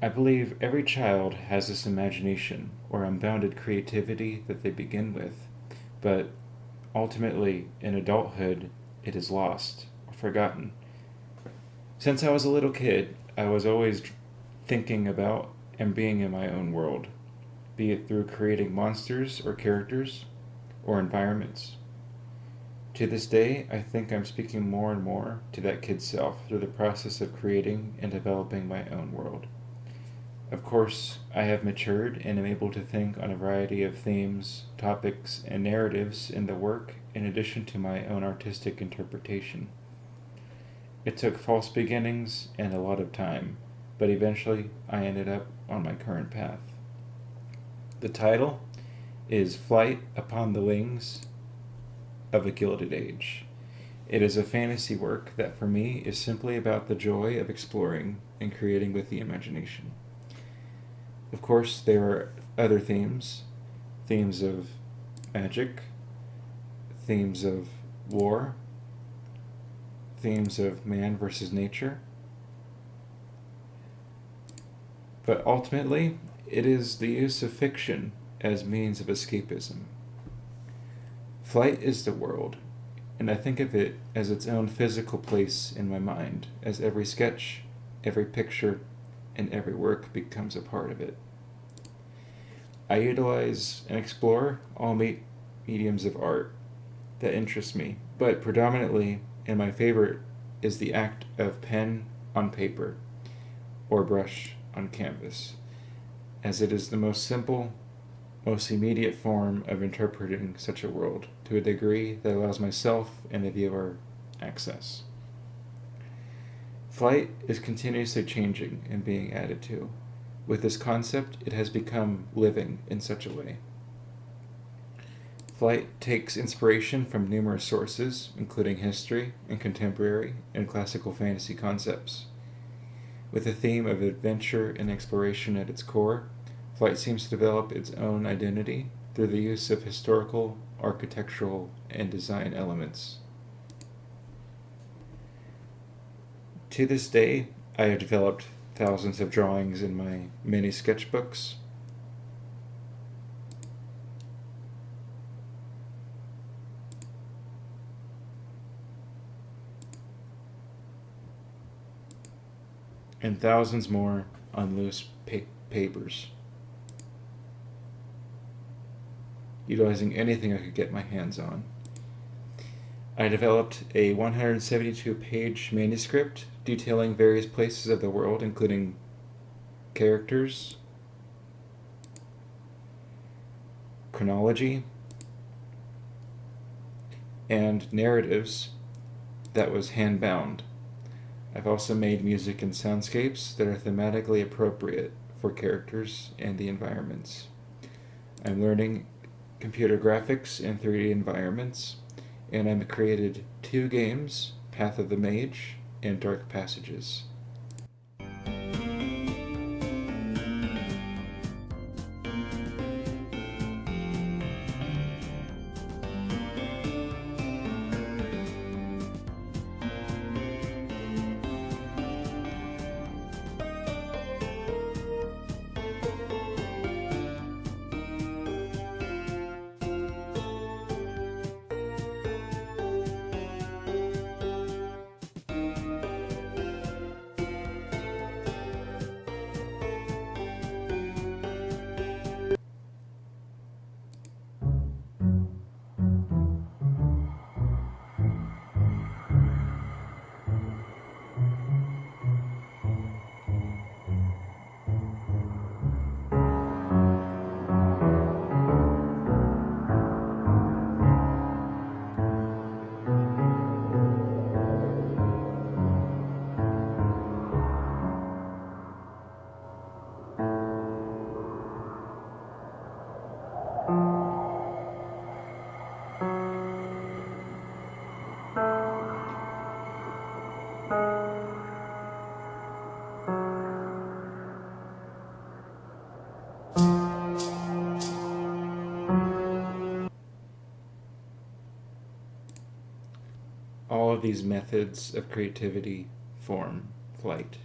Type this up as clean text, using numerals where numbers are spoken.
I believe every child has this imagination or unbounded creativity that they begin with, but ultimately, in adulthood, it is lost or forgotten. Since I was a little kid, I was always thinking about and being in my own world, be it through creating monsters or characters or environments. To this day, I think I'm speaking more and more to that kid self through the process of creating and developing my own world. Of course, I have matured and am able to think on a variety of themes, topics, and narratives in the work in addition to my own artistic interpretation. It took false beginnings and a lot of time, but eventually I ended up on my current path. The title is Flight Upon the Wings of a Gilded Age. It is a fantasy work that for me is simply about the joy of exploring and creating with the imagination. Of course, there are other themes of magic, themes of war, themes of man versus nature, but ultimately, it is the use of fiction as means of escapism. Flight is the world, and I think of it as its own physical place in my mind, as every sketch, every picture, and every work becomes a part of it. I utilize and explore all mediums of art that interest me, but predominantly, and my favorite, is the act of pen on paper or brush on canvas, as it is the most simple, most immediate form of interpreting such a world to a degree that allows myself and the viewer access. Flight is continuously changing and being added to. With this concept, it has become living in such a way. Flight takes inspiration from numerous sources, including history and contemporary and classical fantasy concepts. With a theme of adventure and exploration at its core, Flight seems to develop its own identity through the use of historical, architectural, and design elements. To this day, I have developed thousands of drawings in my many sketchbooks. And thousands more on loose papers, utilizing anything I could get my hands on. I developed a 172-page manuscript detailing various places of the world, including characters, chronology, and narratives that was hand-bound. I've also made music and soundscapes that are thematically appropriate for characters and the environments. I'm learning computer graphics and 3D environments, and I've created 2 games, Path of the Mage and Dark Passages. All of these methods of creativity form Flight.